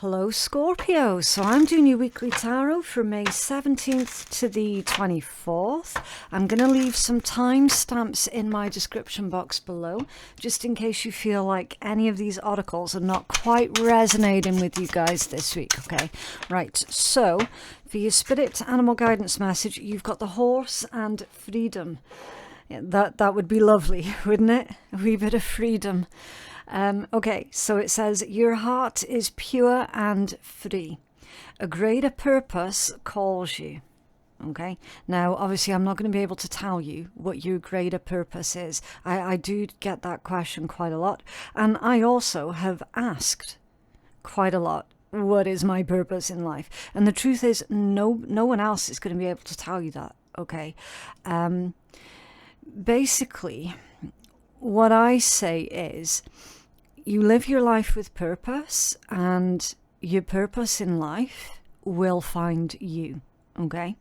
Hello Scorpio, so I'm doing your weekly tarot from May 17th to the 24th. I'm going to leave some timestamps in my description box below, just in case you feel like any of these articles are not quite resonating with you guys this week, okay? Right, so for your spirit animal guidance message, you've got the horse and freedom. Yeah, that would be lovely, wouldn't it? A wee bit of freedom. Okay, so it says, your heart is pure and free. A greater purpose calls you. Okay, now obviously I'm not going to be able to tell you what your greater purpose is. I do get that question quite a lot. And I also have asked quite a lot, what is my purpose in life? And the truth is, no one else is going to be able to tell you that. Okay, basically, what I say is, you live your life with purpose, and your purpose in life will find you, okay?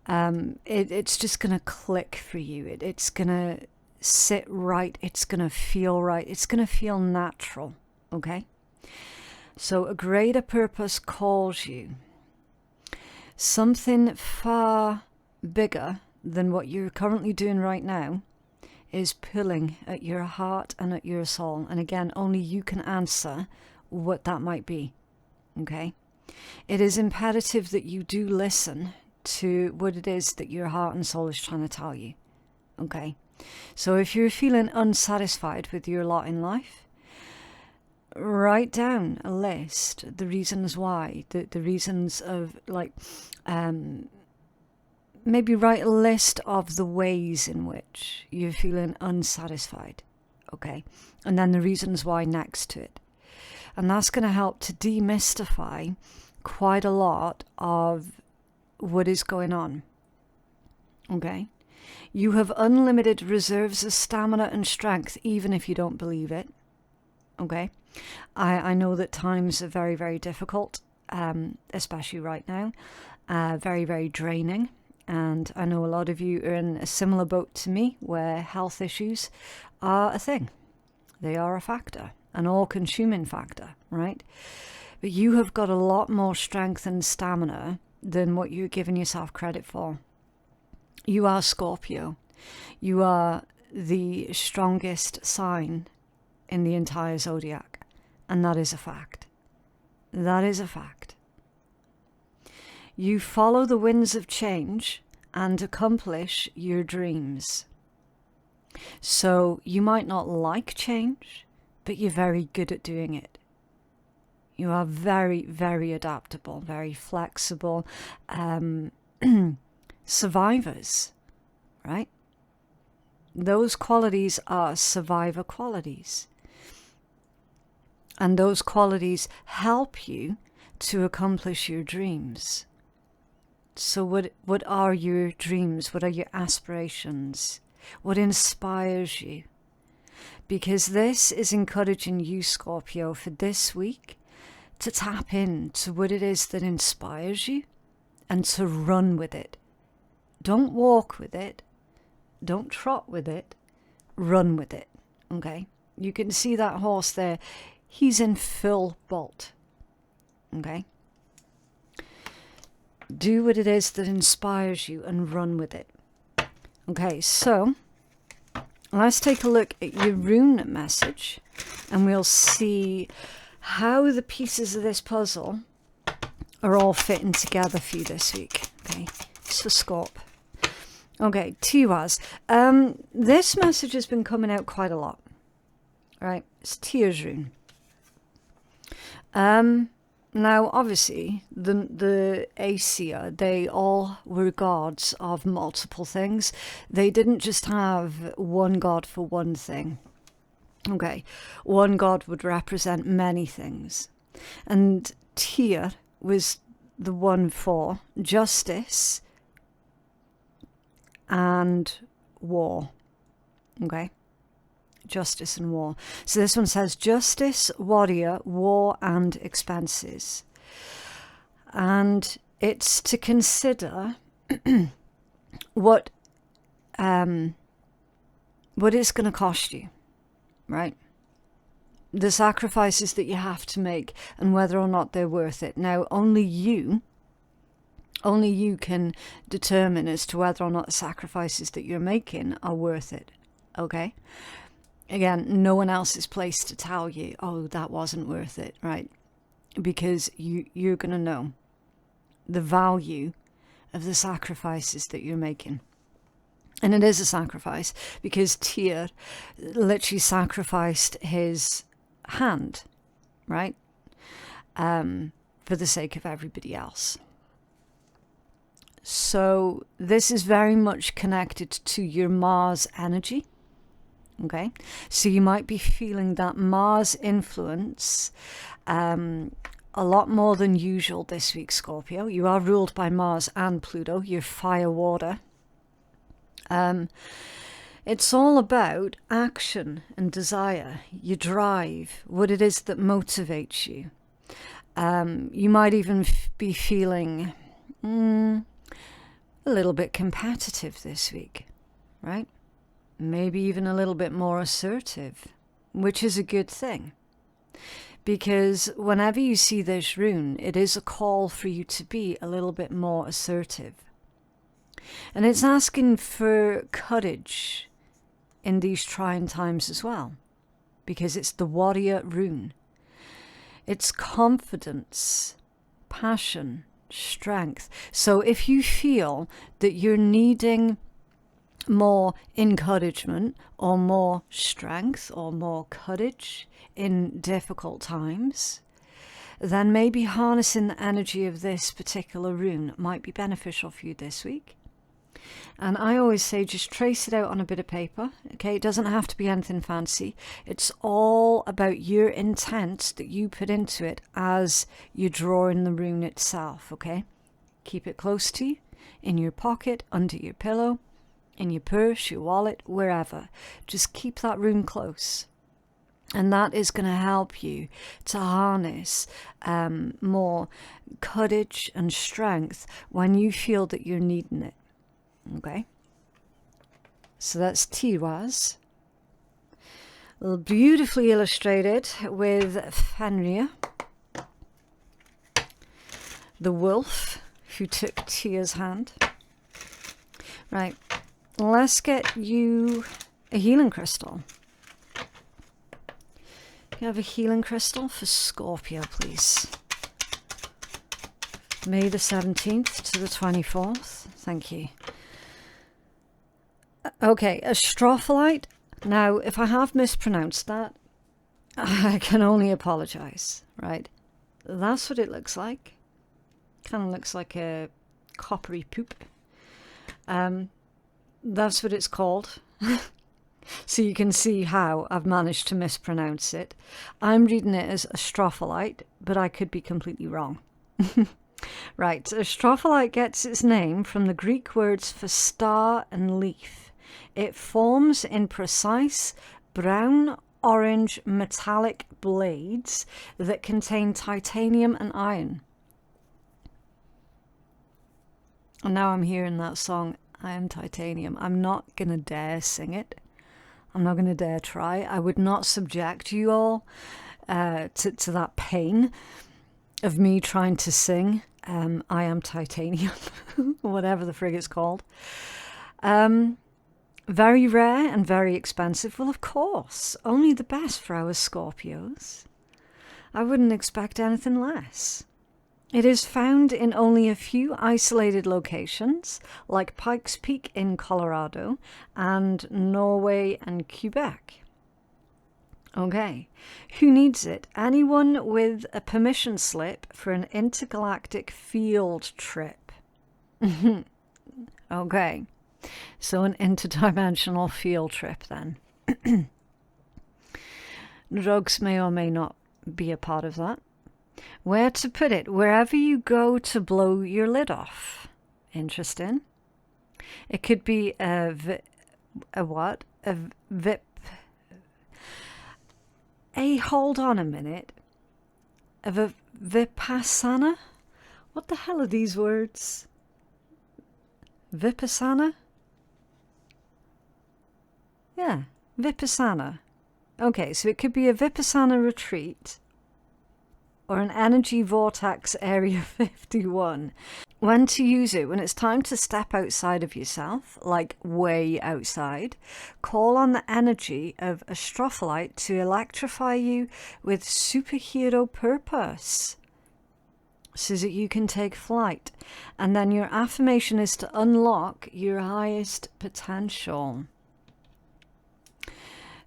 It's just going to click for you. It's going to sit right. It's going to feel right. It's going to feel natural, okay? So a greater purpose calls you. Something far bigger than what you're currently doing right now is pulling at your heart and at your soul. And again, only you can answer what that might be, okay? It is imperative that you do listen to what it is that your heart and soul is trying to tell you, okay? So if you're feeling unsatisfied with your lot in life, write down a list, the reasons why, the reasons of, like, maybe write a list of the ways in which you're feeling unsatisfied, okay? And then the reasons why next to it. And that's going to help to demystify quite a lot of what is going on, okay? You have unlimited reserves of stamina and strength, even if you don't believe it, okay? I know that times are very, very difficult, especially right now, very, very draining. And I know a lot of you are in a similar boat to me, where health issues are a thing. They are a factor, an all-consuming factor, right? But you have got a lot more strength and stamina than what you're giving yourself credit for. You are Scorpio. You are the strongest sign in the entire zodiac. And that is a fact. That is a fact. You follow the winds of change and accomplish your dreams. So you might not like change, but you're very good at doing it. You are very, very adaptable, very flexible, survivors, right? Those qualities are survivor qualities. And those qualities help you to accomplish your dreams. So what are your dreams? What are your aspirations? What inspires you? Because this is encouraging you, Scorpio, for this week to tap into what it is that inspires you and to run with it. Don't walk with it. Don't trot with it. Run with it, okay? You can see that horse there. He's in full bolt, okay? Do what it is that inspires you and run with it. Okay, so let's take a look at your rune message, and we'll see how the pieces of this puzzle are all fitting together for you this week. Okay, it's for Scorp. Okay, TUES. This message has been coming out quite a lot, right? It's THURS rune. Now, obviously, the Aesir, they all were gods of multiple things. They didn't just have one god for one thing. Okay, one god would represent many things. And Tyr was the one for justice and war. Okay? Justice and war. So this one says justice, warrior, war, and expenses. And it's to consider what it's going to cost you, right? the sacrifices that you have to make and whether or not they're worth it. Now, only you can determine as to whether or not the sacrifices that you're making are worth it, okay? Again, no one else is placed to tell you, oh, that wasn't worth it, right? Because you're going to know the value of the sacrifices that you're making. And it is a sacrifice because Tyr literally sacrificed his hand, right? For the sake of everybody else. So this is very much connected to your Mars energy. Okay, so you might be feeling that Mars influence a lot more than usual this week, Scorpio. You are ruled by Mars and Pluto. You're fire water. It's all about action and desire, your drive, what it is that motivates you. You might even be feeling a little bit competitive this week, right? Maybe even a little bit more assertive, which is a good thing. Because whenever you see this rune, it is a call for you to be a little bit more assertive. And it's asking for courage in these trying times as well. Because it's the warrior rune. It's confidence, passion, strength. So if you feel that you're needing more encouragement or more strength or more courage in difficult times, then maybe harnessing the energy of this particular rune might be beneficial for you this week. And I always say just trace it out on a bit of paper, okay? It doesn't have to be anything fancy. It's all about your intent that you put into it as you're drawing the rune itself, okay? Keep it close to you, in your pocket, under your pillow, in your purse, your wallet, wherever. Just keep that rune close. And that is going to help you to harness more courage and strength when you feel that you're needing it. Okay? So that's TUES. Beautifully illustrated with Fenrir, the wolf who took Tyr's hand. Right. Let's get you a healing crystal. Can I have a healing crystal for Scorpio, please? May the 17th to the 24th. Thank you. Okay, a strophalite. Now, if I have mispronounced that, I can only apologize, right? That's what it looks like. Kind of looks like a coppery poop. That's what it's called. So you can see how I've managed to mispronounce it. I'm reading it as a strophalite, but I could be completely wrong. Right, a strophalite gets its name from the Greek words for star and leaf. It forms in precise brown, orange, metallic blades that contain titanium and iron. And now I'm hearing that song, I Am Titanium. I'm not going to dare sing it. I'm not going to dare try. I would not subject you all to that pain of me trying to sing I Am Titanium, whatever the frig it's called. Very rare and very expensive. Well, of course, only the best for our Scorpios. I wouldn't expect anything less. It is found in only a few isolated locations, like Pikes Peak in Colorado and Norway and Quebec. Okay, who needs it? Anyone with a permission slip for an intergalactic field trip. Okay, so an interdimensional field trip then. Drugs may or may not be a part of that. Where to put it? Wherever you go to blow your lid off. Interesting. It could be a what? A vip. Hold on a minute. A vipassana? What the hell are these words? Vipassana? Yeah, vipassana. Okay, so it could be a Vipassana retreat or an energy vortex area 51. When to use it? When it's time to step outside of yourself, like way outside, call on the energy of a stropholite to electrify you with superhero purpose so that you can take flight. And then your affirmation is to unlock your highest potential.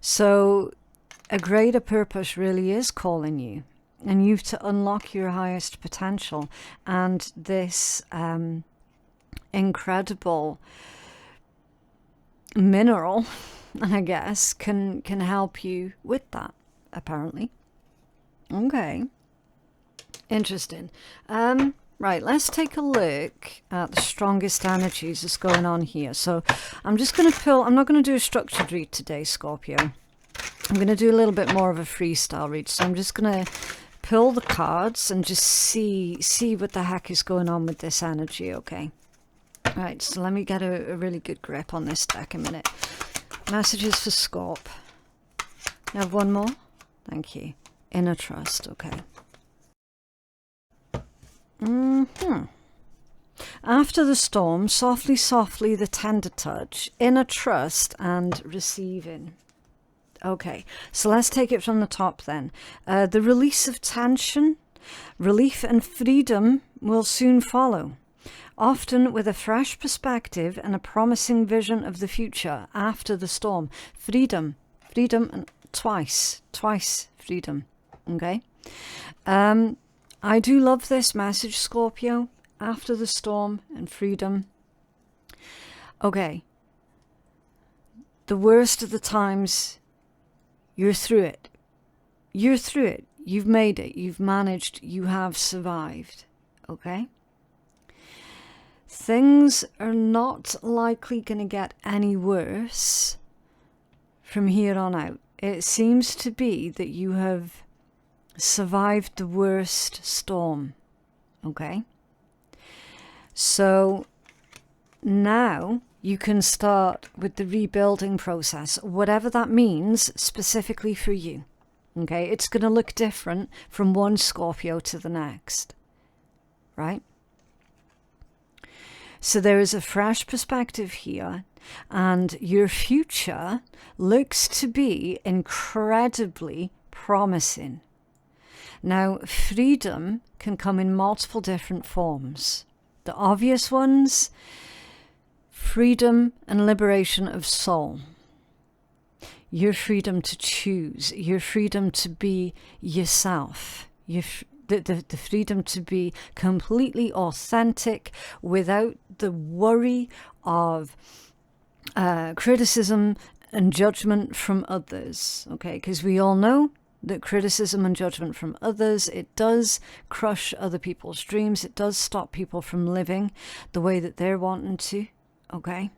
So a greater purpose really is calling you. And you've to unlock your highest potential. And this incredible mineral, I guess, can help you with that, apparently. Okay. Interesting. Right, let's take a look at the strongest energies that's going on here. So I'm just going to pull, I'm not going to do a structured read today, Scorpio. I'm going to do a little bit more of a freestyle read. So I'm just going to pull the cards and just see what the heck is going on with this energy, okay? All right, so let me get a really good grip on this deck a minute. Messages for Scorp. I have one more. Thank you. Inner trust, okay. After the storm, softly, softly, the tender touch, inner trust and receiving. Okay, so let's take it from the top then. The release of tension, relief and freedom will soon follow, often with a fresh perspective and a promising vision of the future after the storm. Freedom, and twice freedom, okay? I do love this message, Scorpio, after the storm and freedom. Okay, the worst of the times, you're through it. You're through it. You've made it. You've managed. You have survived. Okay? Things are not likely going to get any worse from here on out. It seems to be that you have survived the worst storm. Okay? So now you can start with the rebuilding process, whatever that means specifically for you. Okay, it's going to look different from one Scorpio to the next, right? So there is a fresh perspective here, and your future looks to be incredibly promising. Now, freedom can come in multiple different forms. The obvious ones: freedom and liberation of soul. Your freedom to choose. Your freedom to be yourself. The freedom to be completely authentic without the worry of criticism and judgment from others. Okay, because we all know that criticism and judgment from others, it does crush other people's dreams. It does stop people from living the way that they're wanting to. Okay,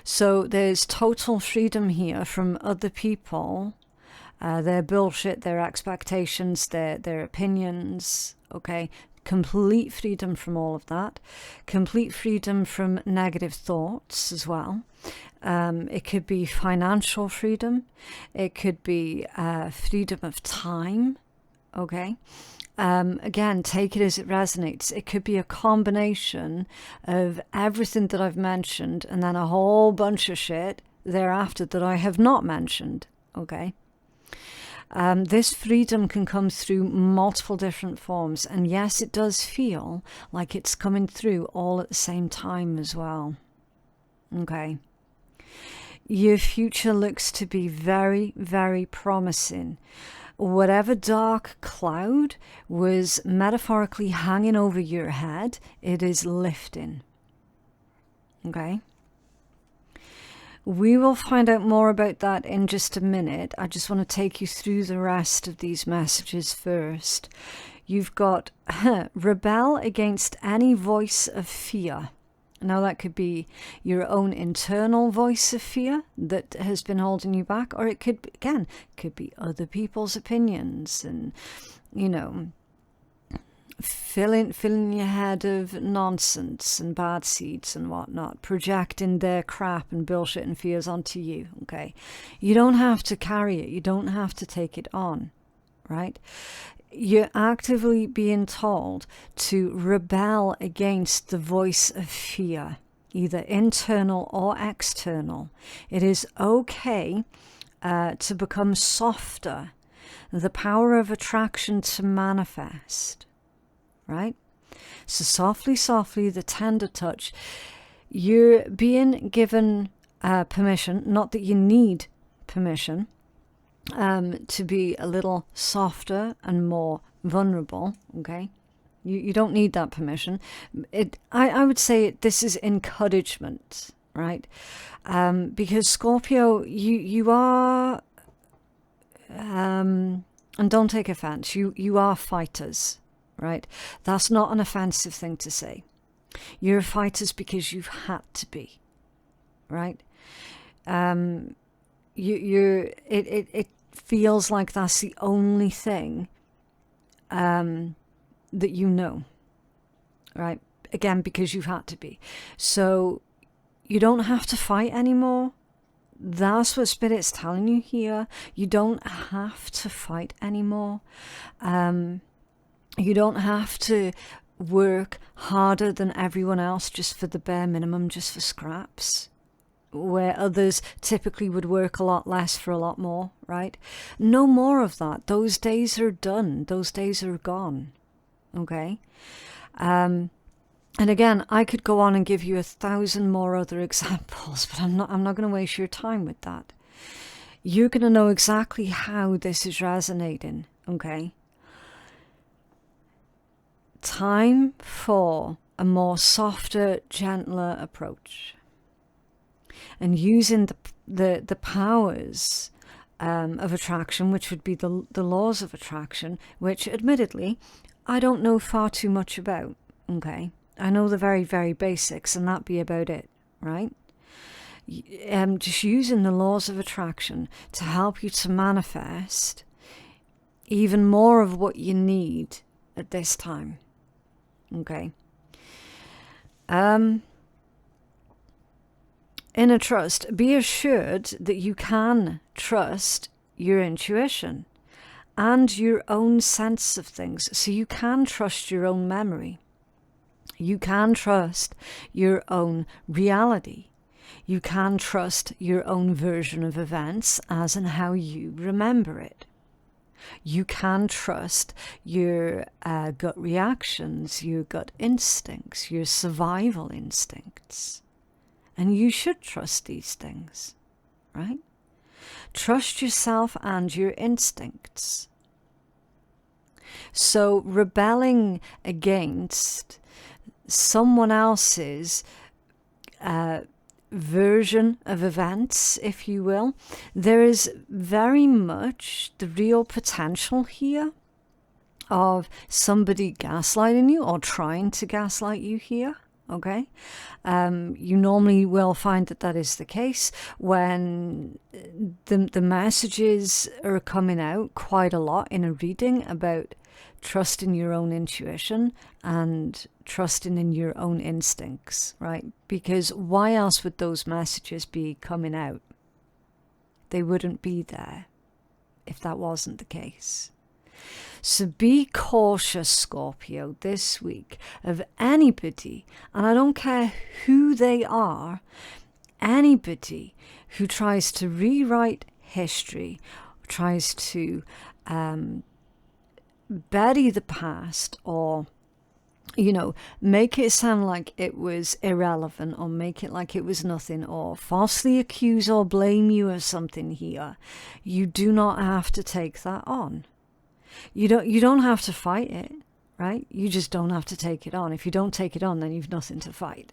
so there's total freedom here from other people, their bullshit, their expectations, their opinions. Okay, complete freedom from all of that. Complete freedom from negative thoughts as well. It could be financial freedom. It could be freedom of time. Okay. Again, take it as it resonates. It could be a combination of everything that I've mentioned and then a whole bunch of shit thereafter that I have not mentioned. Okay. This freedom can come through multiple different forms. And yes, it does feel like it's coming through all at the same time as well. Okay. Your future looks to be very, very promising. Whatever dark cloud was metaphorically hanging over your head, it is lifting. Okay? We will find out more about that in just a minute. I just want to take you through the rest of these messages first. You've got rebel against any voice of fear. Now that could be your own internal voice of fear that has been holding you back, or it could be, again, could be other people's opinions and, you know, filling your head of nonsense and bad seeds and whatnot, projecting their crap and bullshit and fears onto you, okay? You don't have to carry it. You don't have to take it on, right? You're actively being told to rebel against the voice of fear, either internal or external. It is okay to become softer, the power of attraction to manifest, right? So softly, softly, the tender touch. You're being given permission, not that you need permission, to be a little softer and more vulnerable, okay? You don't need that permission. I would say this is encouragement, right? Because Scorpio, you are, and don't take offense, you are fighters, right? That's not an offensive thing to say. You're fighters because you've had to be, right? It feels like that's the only thing that you know, right? Again, because you've had to be. So you don't have to fight anymore. That's what Spirit's telling you here. You don't have to fight anymore. You don't have to work harder than everyone else just for the bare minimum, just for scraps, where others typically would work a lot less for a lot more, right? No more of that. Those days are done. Those days are gone, okay? And again, I could go on and give you 1,000 more other examples, but I'm not going to waste your time with that. You're going to know exactly how this is resonating, okay? Time for a more softer, gentler approach. And using the powers of attraction, which would be the laws of attraction, which admittedly, I don't know far too much about, okay? I know the very, very basics, and that be about it, right? Just using the laws of attraction to help you to manifest even more of what you need at this time, okay? Inner trust. Be assured that you can trust your intuition and your own sense of things. So you can trust your own memory. You can trust your own reality. You can trust your own version of events as and how you remember it. You can trust your gut reactions, your gut instincts, your survival instincts. And you should trust these things, right? Trust yourself and your instincts. So rebelling against someone else's version of events, if you will, there is very much the real potential here of somebody gaslighting you or trying to gaslight you here. Okay, you normally will find that is the case when the messages are coming out quite a lot in a reading about trusting your own intuition and trusting in your own instincts, right? Because why else would those messages be coming out? They wouldn't be there if that wasn't the case. So be cautious, Scorpio, this week of anybody, and I don't care who they are, anybody who tries to rewrite history, tries to bury the past, or, you know, make it sound like it was irrelevant, or make it like it was nothing, or falsely accuse or blame you of something here. You do not have to take that on. You don't have to fight it, right? You just don't have to take it on. If you don't take it on, then you've nothing to fight,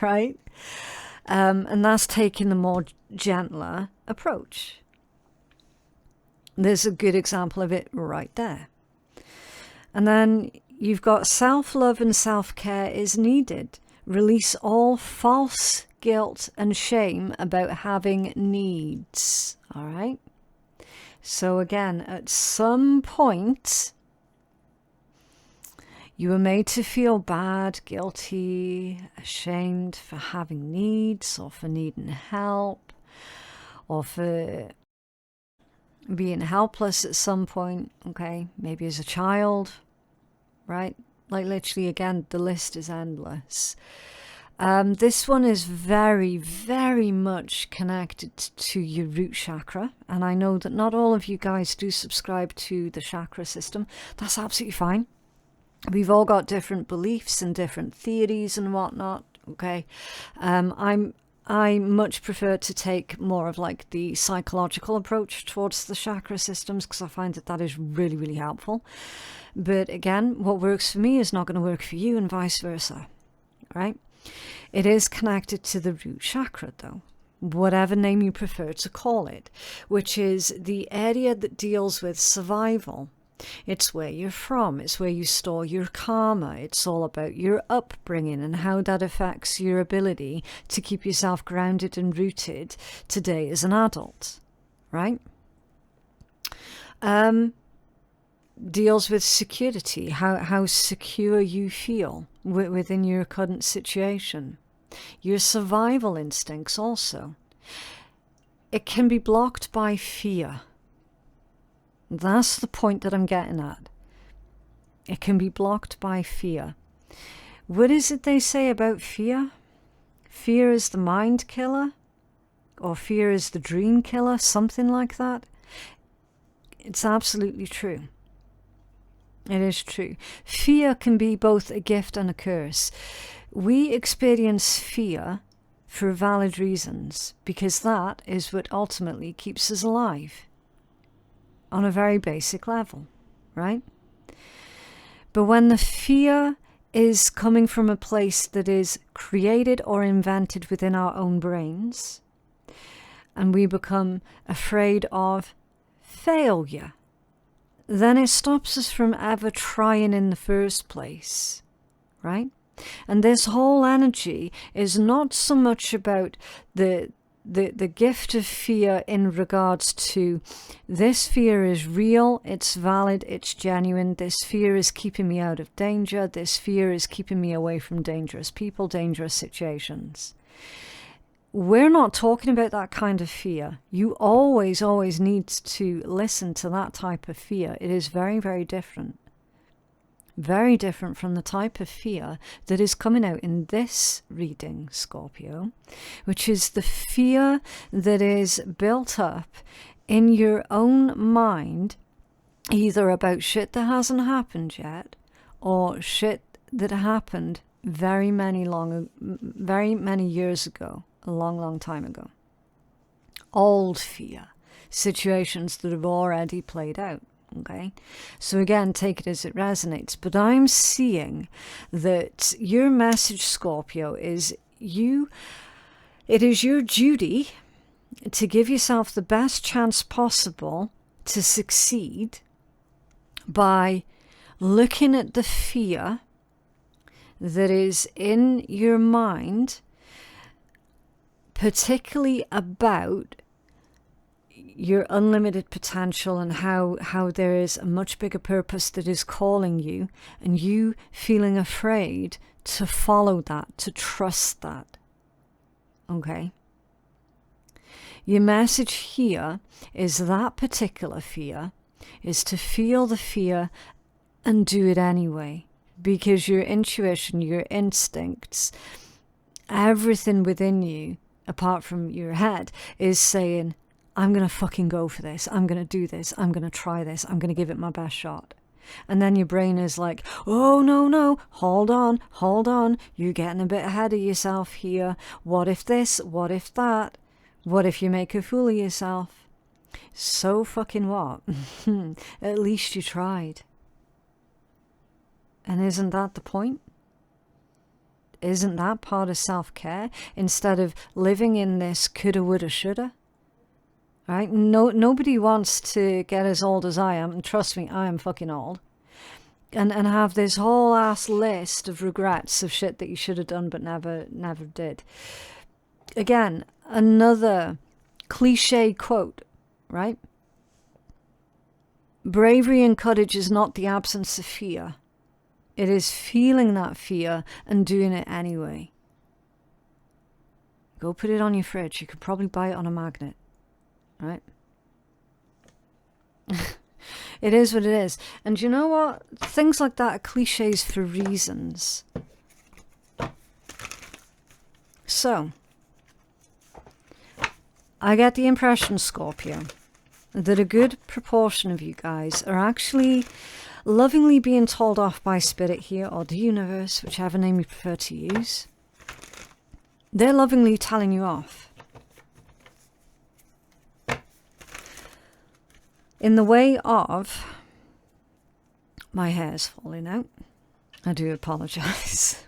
right? And that's taking the more gentler approach. There's a good example of it right there. And then you've got self-love and self-care is needed. Release all false guilt and shame about having needs, all right? So again, at some point, You were made to feel bad, guilty, ashamed for having needs, or for needing help, or for being helpless at some point, okay? Maybe as a child, right? Like literally, again, the list is endless. This one is very, very much connected to your root chakra. And I know that not all of you guys do subscribe to the chakra system. That's absolutely fine. We've all got different beliefs and different theories and whatnot, okay? I much prefer to take more of like the psychological approach towards the chakra systems, because I find that that is really, really helpful. But again, what works for me is not going to work for you, and vice versa, right? It is connected to the root chakra though, whatever name you prefer to call it, which is the area that deals with survival. It's where you're from, it's where you store your karma, it's all about your upbringing and how that affects your ability to keep yourself grounded and rooted today as an adult, right? Deals with security, how secure you feel within your current situation. Your survival instincts also. It can be blocked by fear. That's the point that I'm getting at. It can be blocked by fear. What is it they say about fear? Fear is the mind killer, or fear is the dream killer, something like that. It's absolutely true. It is true. Fear can be both a gift and a curse. We experience fear for valid reasons, because that is what ultimately keeps us alive. On a very basic level, right? But when the fear is coming from a place that is created or invented within our own brains, and we become afraid of failure, then it stops us from ever trying in the first place, right? And this whole energy is not so much about the gift of fear in regards to this fear is real, it's valid, it's genuine, this fear is keeping me out of danger, this fear is keeping me away from dangerous people, dangerous situations. We're not talking about that kind of fear. You always need to listen to that type of fear. It is very, very different. Very different from the type of fear that is coming out in this reading, Scorpio, which is the fear that is built up in your own mind, either about shit that hasn't happened yet, or shit that happened very many years ago, a long time ago. Old fear, situations that have already played out. Okay, so again, take it as it resonates. But I'm seeing that your message, Scorpio, is it is your duty to give yourself the best chance possible to succeed by looking at the fear that is in your mind, particularly about your unlimited potential and how there is a much bigger purpose that is calling you, and you feeling afraid to follow that, to trust that. Okay? Your message here is that particular fear is to feel the fear and do it anyway, because your intuition, your instincts, everything within you, apart from your head, is saying, I'm going to fucking go for this. I'm going to do this. I'm going to try this. I'm going to give it my best shot. And then your brain is like, oh, no, hold on. You're getting a bit ahead of yourself here. What if this? What if that? What if you make a fool of yourself? So fucking what? At least you tried. And isn't that the point? Isn't that part of self-care? Instead of living in this coulda, woulda, shoulda? Right? Nobody wants to get as old as I am, and trust me, I am fucking old, and have this whole ass list of regrets of shit that you should have done but never did. Again, another cliche quote, right? Bravery and courage is not the absence of fear. It is feeling that fear and doing it anyway. Go put it on your fridge. You could probably buy it on a magnet, right? It is what it is. And you know what? Things like that are cliches for reasons. So, I get the impression, Scorpio, that a good proportion of you guys are actually lovingly being told off by Spirit here, or the universe, whichever name you prefer to use. They're lovingly telling you off. In the way of... My hair's falling out. I do apologise.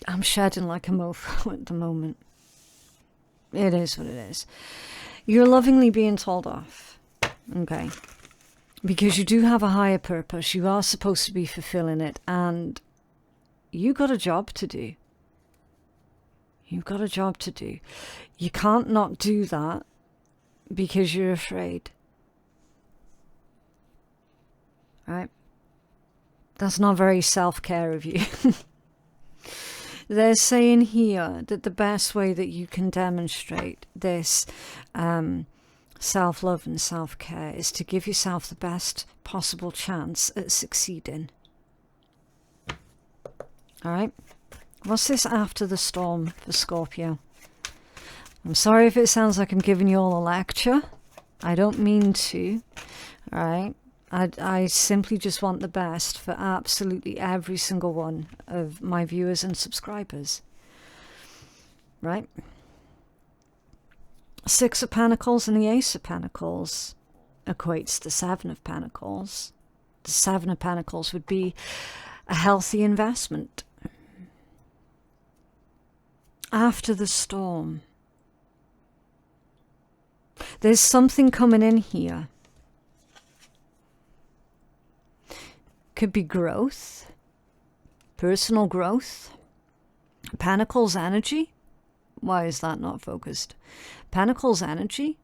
I'm shedding like a mofo at the moment. It is what it is. You're lovingly being told off. Okay. Because you do have a higher purpose. You are supposed to be fulfilling it. And you got a job to do. You've got a job to do. You can't not do that because you're afraid. Right? That's not very self-care of you. They're saying here that the best way that you can demonstrate this self-love and self-care is to give yourself the best possible chance at succeeding. All right? What's this after the storm for Scorpio? I'm sorry if it sounds like I'm giving you all a lecture. I don't mean to. All right? I simply just want the best for absolutely every single one of my viewers and subscribers. Right? Six of Pentacles and the Ace of Pentacles equates to Seven of Pentacles. The Seven of Pentacles would be a healthy investment. After the storm, there's something coming in here. Could be growth, personal growth, Pentacles energy. Why is that not focused? Pentacles energy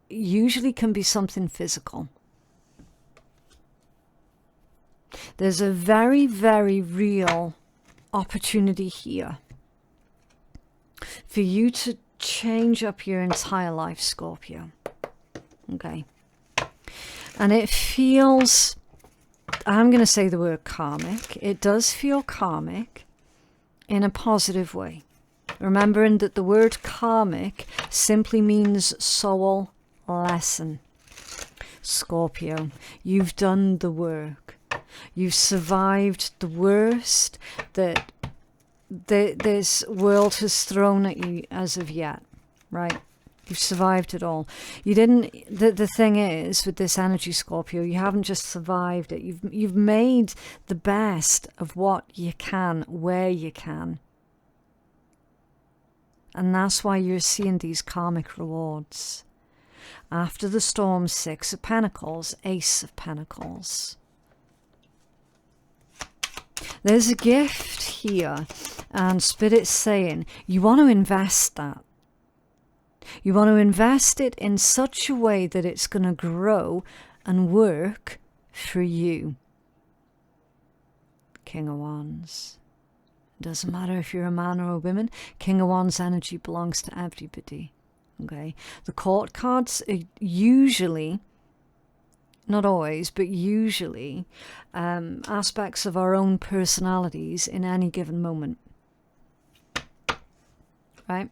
usually can be something physical. There's a very, very real opportunity here for you to change up your entire life, Scorpio. Okay. And it feels... I'm going to say the word karmic. It does feel karmic in a positive way. Remembering that the word karmic simply means soul lesson. Scorpio, you've done the work. You've survived the worst that this world has thrown at you as of yet, right? You've survived it all. You didn't... The thing is, with this energy, Scorpio, you haven't just survived it. You've made the best of what you can, where you can. And that's why you're seeing these karmic rewards. After the storm, Six of Pentacles, Ace of Pentacles. There's a gift here, and Spirit's saying, you want to invest that. You want to invest it in such a way that it's going to grow and work for you. King of Wands. Doesn't matter if you're a man or a woman. King of Wands energy belongs to everybody. Okay. The court cards are usually, not always, but usually aspects of our own personalities in any given moment. Right?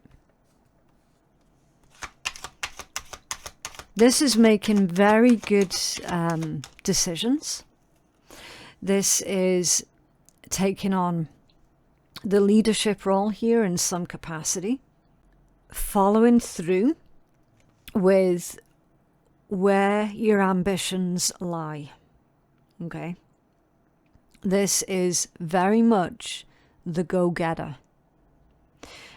This is making very good decisions. This is taking on the leadership role here in some capacity. Following through with where your ambitions lie. Okay? This is very much the go-getter.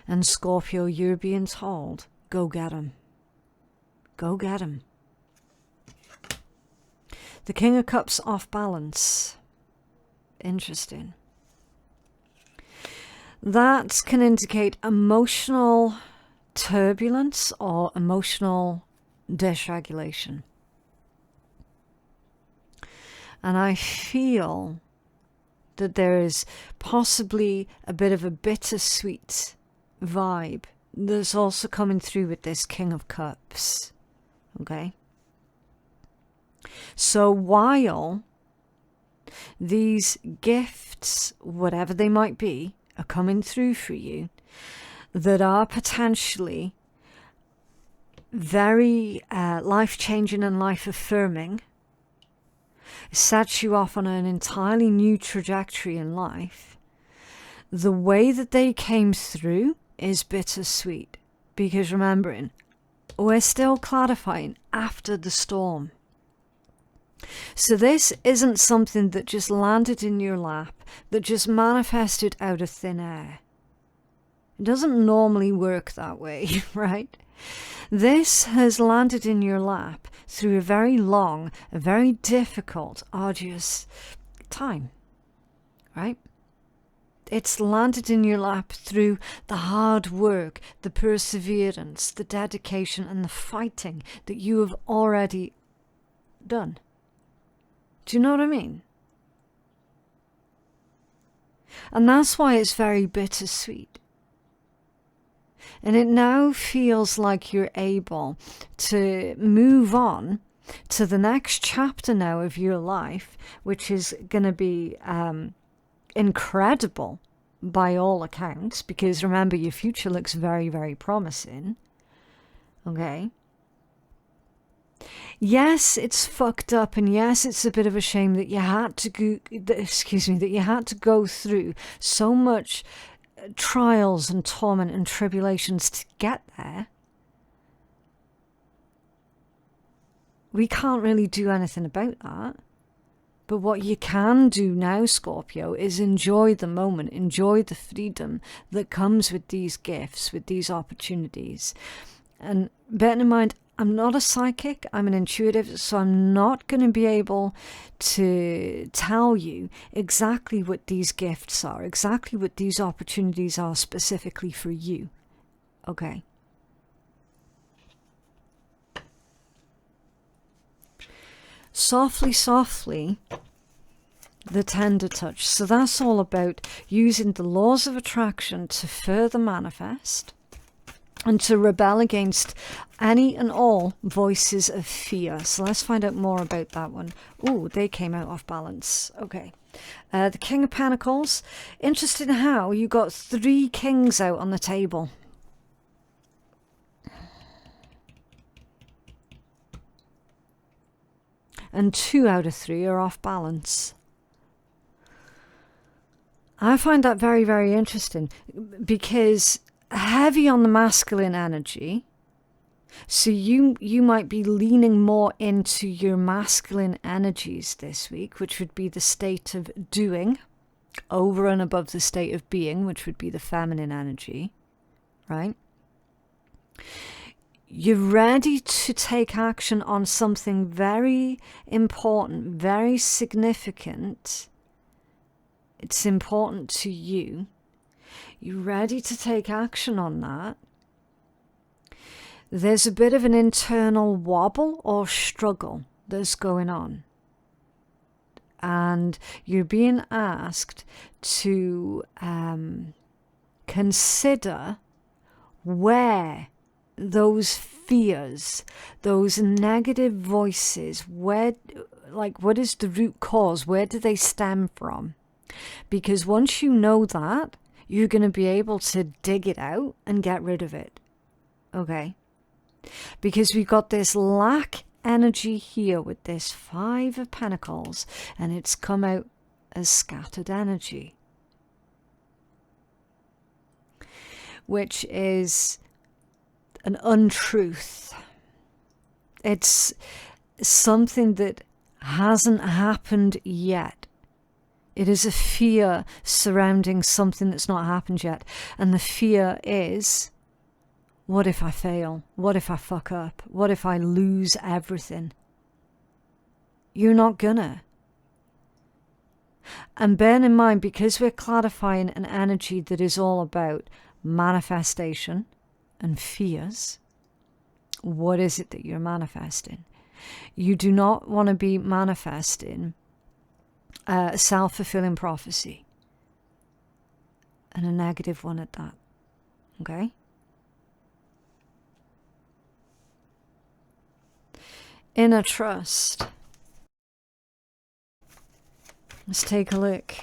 And Scorpio, you're being told, go get him. Go get him. The King of Cups off balance. Interesting. That can indicate emotional turbulence or emotional dysregulation. And I feel that there is possibly a bit of a bittersweet vibe that's also coming through with this King of Cups. Okay? So while these gifts, whatever they might be, are coming through for you, that are potentially very life-changing and life-affirming, sets you off on an entirely new trajectory in life, the way that they came through is bittersweet. Because remembering, we're still clarifying after the storm. So this isn't something that just landed in your lap, that just manifested out of thin air. It doesn't normally work that way, right? This has landed in your lap through a very long, a very difficult, arduous time, right? It's landed in your lap through the hard work, the perseverance, the dedication, and the fighting that you have already done. Do you know what I mean? And that's why it's very bittersweet. And it now feels like you're able to move on to the next chapter now of your life, which is going to be incredible by all accounts, because remember, your future looks very, very promising. Okay? Yes, it's fucked up, and yes, it's a bit of a shame that you had to go through so much trials and torment and tribulations to get there. We can't really do anything about that. But what you can do now, Scorpio, is enjoy the moment, enjoy the freedom that comes with these gifts, with these opportunities. And bearing in mind, I'm not a psychic, I'm an intuitive, so I'm not going to be able to tell you exactly what these gifts are, exactly what these opportunities are specifically for you. Okay. Softly, softly, the tender touch. So that's all about using the laws of attraction to further manifest and to rebel against any and all voices of fear. So let's find out more about that one. Oh, they came out off balance. Okay. The King of Pentacles. Interesting how you got 3 kings out on the table. And 2 out of 3 are off balance. I find that very, very interesting, because heavy on the masculine energy, so you might be leaning more into your masculine energies this week, which would be the state of doing over and above the state of being, which would be the feminine energy, right? You're ready to take action on something very important, very significant. It's important to you. You're ready to take action on that. There's a bit of an internal wobble or struggle that's going on. And you're being asked to consider where those fears, those negative voices, what is the root cause? Where do they stem from? Because once you know that, you're going to be able to dig it out and get rid of it. Okay? Because we've got this lack energy here with this 5 of Pentacles, and it's come out as scattered energy, which is an untruth. It's something that hasn't happened yet. It is a fear surrounding something that's not happened yet. And the fear is, what if I fail? What if I fuck up? What if I lose everything? You're not gonna. And bear in mind, because we're clarifying an energy that is all about manifestation and fears, what is it that you're manifesting? You do not want to be manifesting a self-fulfilling prophecy. And a negative one at that. Okay? Inner trust. Let's take a look.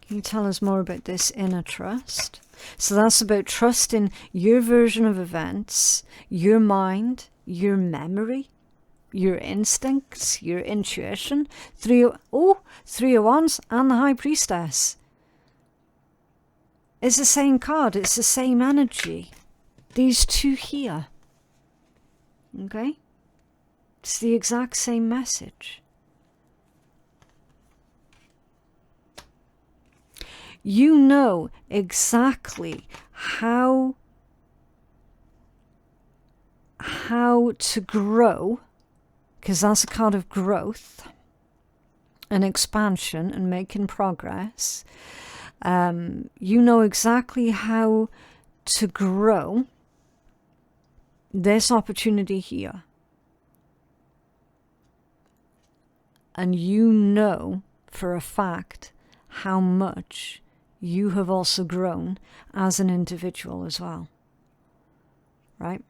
Can you tell us more about this inner trust? So that's about trusting your version of events, your mind, your memory, your instincts, your intuition. Three of Wands and the High Priestess. It's the same card. It's the same energy. These two here. Okay? It's the exact same message. You know exactly how to grow, because that's a card of growth and expansion and making progress. You know exactly how to grow this opportunity here. And you know for a fact how much you have also grown as an individual as well. Right?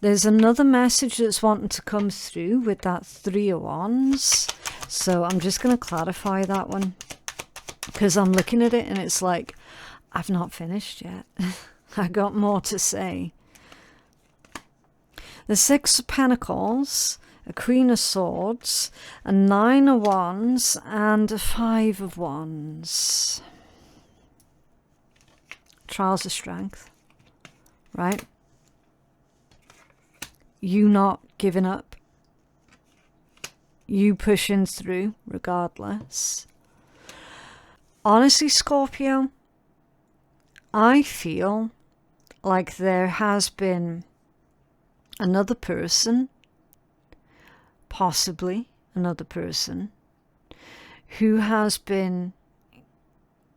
There's another message that's wanting to come through with that Three of Wands. So I'm just going to clarify that one. Because I'm looking at it and it's like, I've not finished yet. I got more to say. The Six of Pentacles, a Queen of Swords, a Nine of Wands, and a Five of Wands. Trials of strength, right? You not giving up. You pushing through regardless. Honestly, Scorpio, I feel like there has been another person, possibly another person, who has been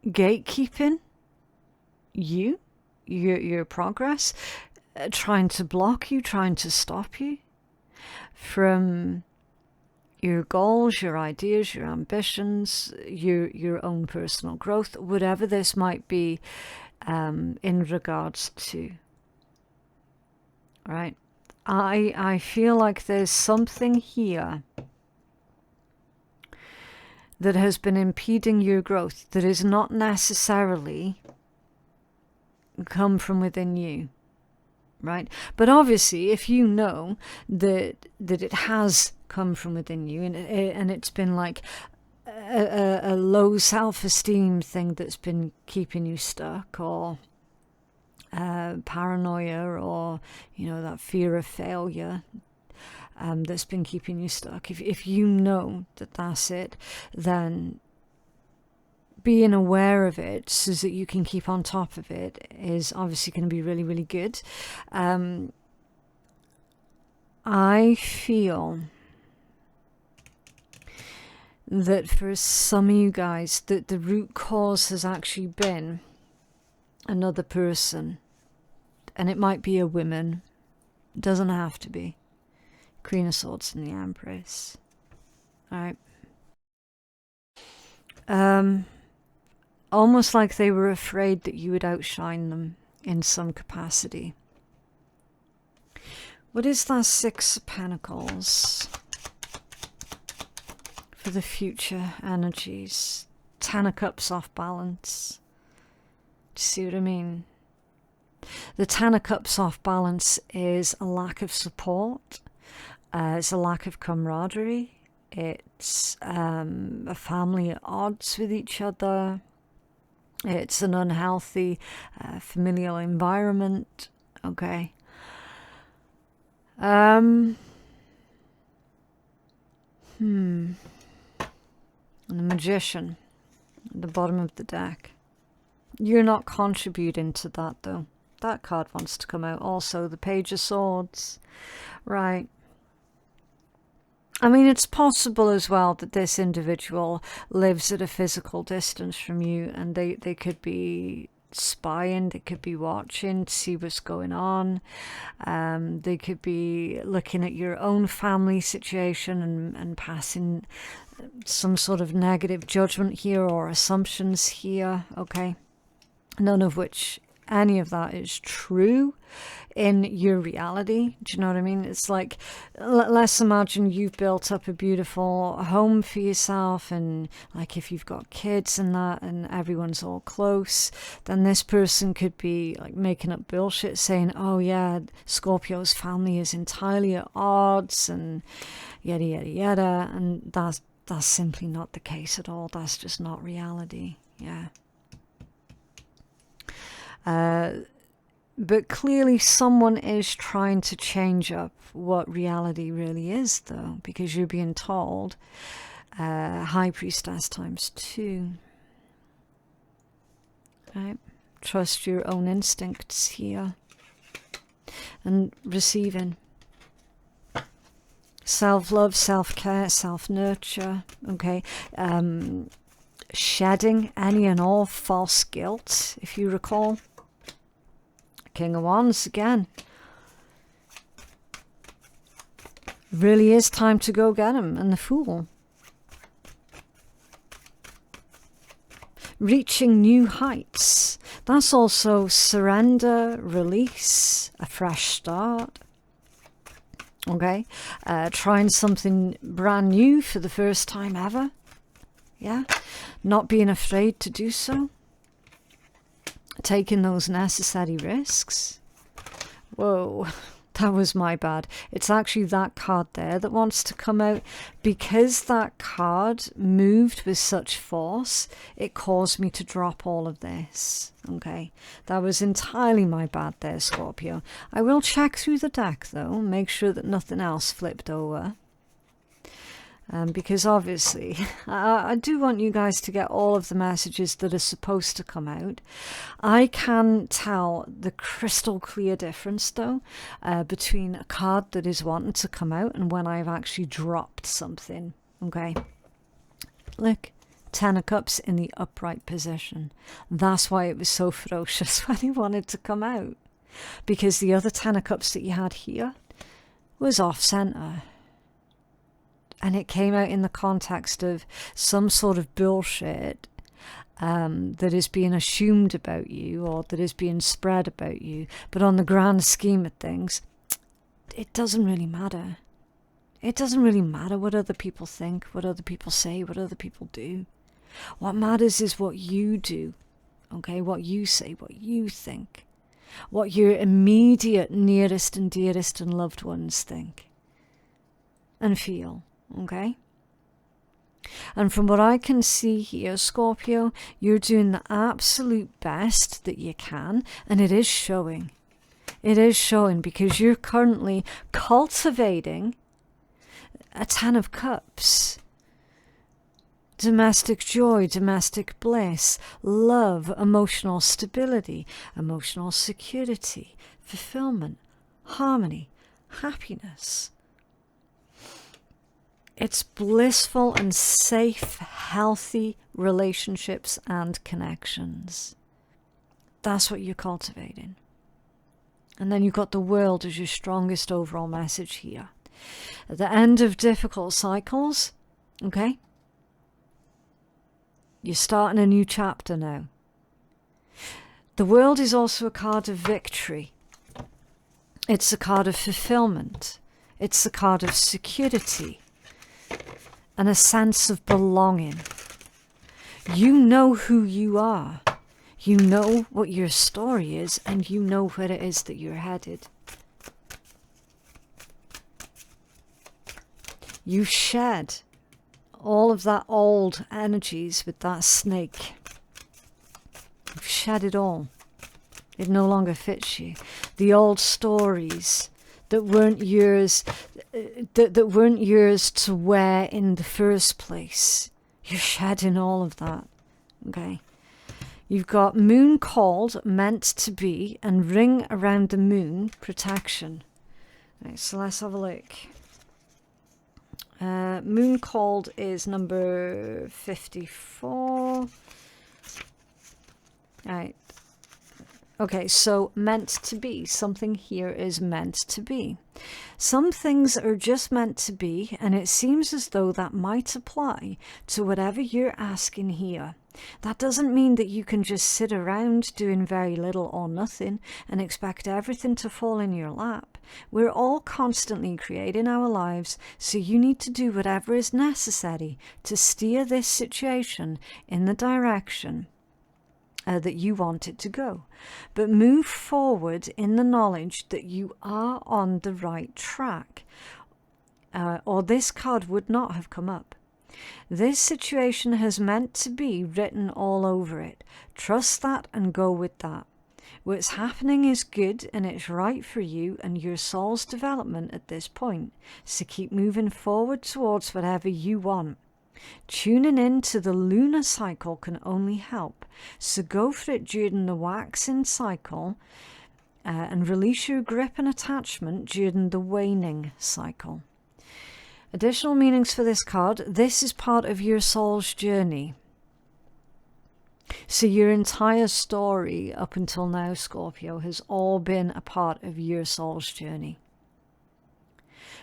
gatekeeping your progress, trying to block you, trying to stop you from your goals, your ideas, your ambitions, your own personal growth, whatever this might be in regards to. Right? I feel like there's something here that has been impeding your growth that is not necessarily come from within you. Right? But obviously, if you know that it has come from within you, and it's been like a low self-esteem thing that's been keeping you stuck, or paranoia, or that fear of failure that's been keeping you stuck. If you know that that's it, then being aware of it so that you can keep on top of it is obviously going to be really, really good. I feel that for some of you guys, that the root cause has actually been another person. And it might be a woman. It doesn't have to be. Queen of Swords and the Empress. Alright. Almost like they were afraid that you would outshine them in some capacity. What is that Six of Pentacles for the future energies? Ten of Cups off balance. Do you see what I mean? The Ten of Cups off balance is a lack of support. It's a lack of camaraderie. It's a family at odds with each other. It's an unhealthy familial environment. Okay. And the Magician at the bottom of the deck. You're not contributing to that, though. That card wants to come out. Also, the Page of Swords. Right. I mean, it's possible as well that this individual lives at a physical distance from you, and they could be spying, they could be watching to see what's going on. They could be looking at your own family situation and passing some sort of negative judgment here or assumptions here, okay? None of which, any of that is true in your reality. Do you know what I mean? It's like, let's imagine you've built up a beautiful home for yourself, and like if you've got kids and that, and everyone's all close, then this person could be like making up bullshit saying, oh yeah, Scorpio's family is entirely at odds and yada yada yada, and that's simply not the case at all. That's just not reality. Yeah. But clearly someone is trying to change up what reality really is, though, because you're being told High Priestess ×2. Right? Trust your own instincts here. And receiving. Self-love, self-care, self-nurture. Okay? Shedding any and all false guilt, if you recall. King of Wands again. Really is time to go get him. And the Fool. Reaching new heights. That's also surrender, release, a fresh start. Okay. Trying something brand new for the first time ever. Yeah. Not being afraid to do so. Taking those necessary risks. Whoa, that was my bad. It's actually that card there that wants to come out. Because that card moved with such force, it caused me to drop all of this. Okay, that was entirely my bad there, Scorpio. I will check through the deck though, make sure that nothing else flipped over. Because obviously, I do want you guys to get all of the messages that are supposed to come out. I can tell the crystal clear difference, though, between a card that is wanting to come out and when I've actually dropped something. Okay? Look, Ten of Cups in the upright position. That's why it was so ferocious when he wanted to come out. Because the other Ten of Cups that you had here was off-center. And it came out in the context of some sort of bullshit that is being assumed about you or that is being spread about you. But on the grand scheme of things, it doesn't really matter. It doesn't really matter what other people think, what other people say, what other people do. What matters is what you do, okay? What you say, what you think. What your immediate nearest and dearest and loved ones think and feel. Okay? And from what I can see here, Scorpio, you're doing the absolute best that you can, and it is showing. It is showing because you're currently cultivating a Ten of Cups. Domestic joy, domestic bliss, love, emotional stability, emotional security, fulfillment, harmony, happiness. It's blissful and safe, healthy relationships and connections. That's what you're cultivating. And then you've got the World as your strongest overall message here. At the end of difficult cycles, okay, you're starting a new chapter now. The World is also a card of victory. It's a card of fulfillment. It's a card of security. And a sense of belonging. You know who you are. You know what your story is, and you know where it is that you're headed. You shed all of that old energies with that snake. You've shed it all. It no longer fits you. The old stories that weren't yours, that weren't yours to wear in the first place. You're shedding all of that. Okay. You've got Moon called, meant to be, and ring around the moon, protection. Right, so let's have a look. Moon called is number 54. Right. Okay, so meant to be. Something here is meant to be. Some things are just meant to be, and it seems as though that might apply to whatever you're asking here. That doesn't mean that you can just sit around doing very little or nothing and expect everything to fall in your lap. We're all constantly creating our lives, so you need to do whatever is necessary to steer this situation in the direction that you want it to go. But move forward in the knowledge that you are on the right track, or this card would not have come up. This situation has meant to be written all over it. Trust that and go with that. What's happening is good and it's right for you and your soul's development at this point. So keep moving forward towards whatever you want. Tuning in to the lunar cycle can only help, so go for it during the waxing cycle and release your grip and attachment during the waning cycle. Additional meanings for this card: this is part of your soul's journey. So your entire story up until now, Scorpio, has all been a part of your soul's journey.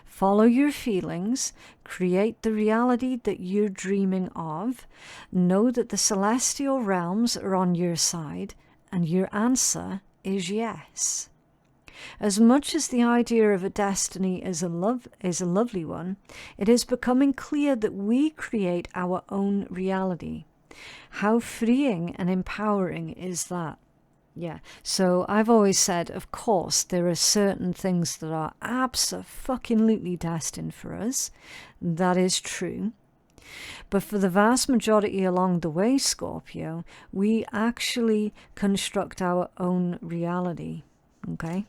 Follow your feelings, create the reality that you're dreaming of, know that the celestial realms are on your side, and your answer is yes. As much as the idea of a destiny is a lovely one, it is becoming clear that we create our own reality. How freeing and empowering is that? Yeah, so I've always said, of course, there are certain things that are abso-fucking-lutely destined for us. That is true. But for the vast majority along the way, Scorpio, we actually construct our own reality. Okay?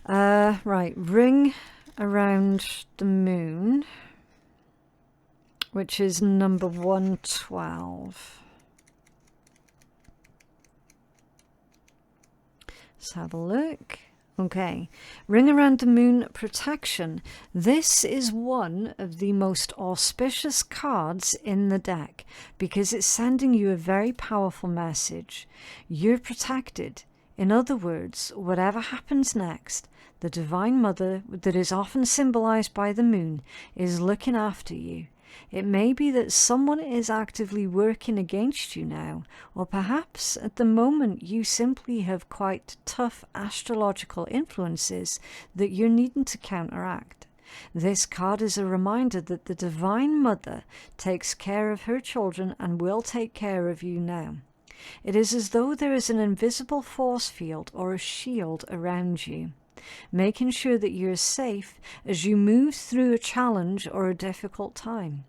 Right, ring around the moon, which is number 112. Let's have a look. Okay, ring around the moon, protection. This is one of the most auspicious cards in the deck because it's sending you a very powerful message. You're protected. In other words, whatever happens next, the Divine Mother, that is often symbolized by the moon, is looking after you. It may be that someone is actively working against you now, or perhaps at the moment you simply have quite tough astrological influences that you're needing to counteract. This card is a reminder that the Divine Mother takes care of her children and will take care of you now. It is as though there is an invisible force field or a shield around you, making sure that you're safe as you move through a challenge or a difficult time.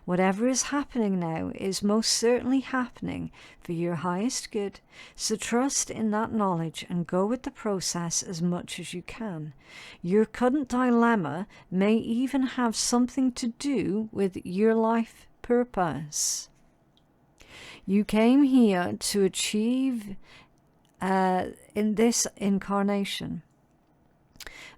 Whatever is happening now is most certainly happening for your highest good, so trust in that knowledge and go with the process as much as you can. Your current dilemma may even have something to do with your life purpose. You came here to achieve in this incarnation.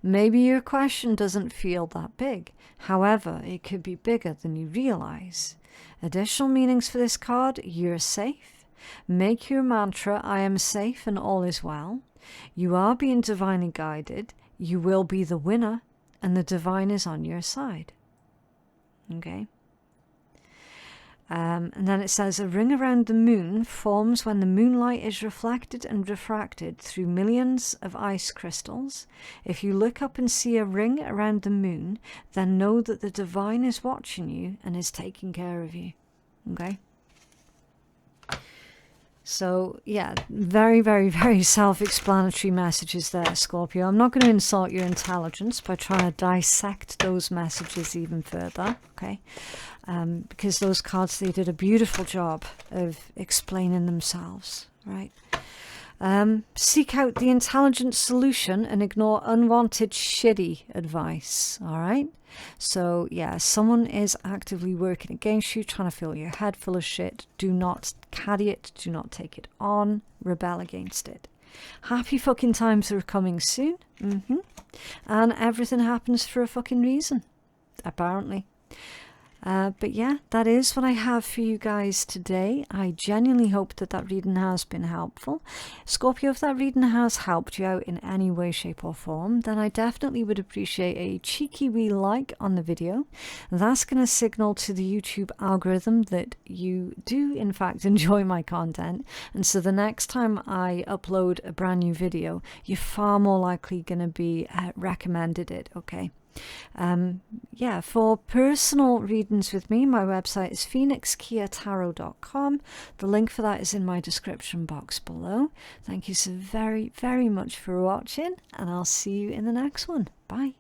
Maybe your question doesn't feel that big. However, it could be bigger than you realize. Additional meanings for this card: you're safe. Make your mantra, I am safe and all is well. You are being divinely guided. You will be the winner, and the divine is on your side. Okay? And then it says, a ring around the moon forms when the moonlight is reflected and refracted through millions of ice crystals. If you look up and see a ring around the moon, then know that the divine is watching you and is taking care of you. Okay? So, yeah, very, very, very self-explanatory messages there, Scorpio. I'm not going to insult your intelligence by trying to dissect those messages even further, okay? Because those cards, they did a beautiful job of explaining themselves, right? Seek out the intelligent solution and ignore unwanted shitty advice, all right? So, yeah, someone is actively working against you, trying to fill your head full of shit. Do not carry it. Do not take it on. Rebel against it. Happy fucking times are coming soon. And everything happens for a fucking reason, apparently. But yeah, that is what I have for you guys today. I genuinely hope that that reading has been helpful. Scorpio, if that reading has helped you out in any way, shape or form, then I definitely would appreciate a cheeky wee like on the video. That's going to signal to the YouTube algorithm that you do in fact enjoy my content, and so the next time I upload a brand new video, you're far more likely going to be recommended it, okay? Yeah, for personal readings with me, my website is phoenixkeiatarot.com. The link for that is in my description box below. Thank you so very, very much for watching, and I'll see you in the next one. Bye.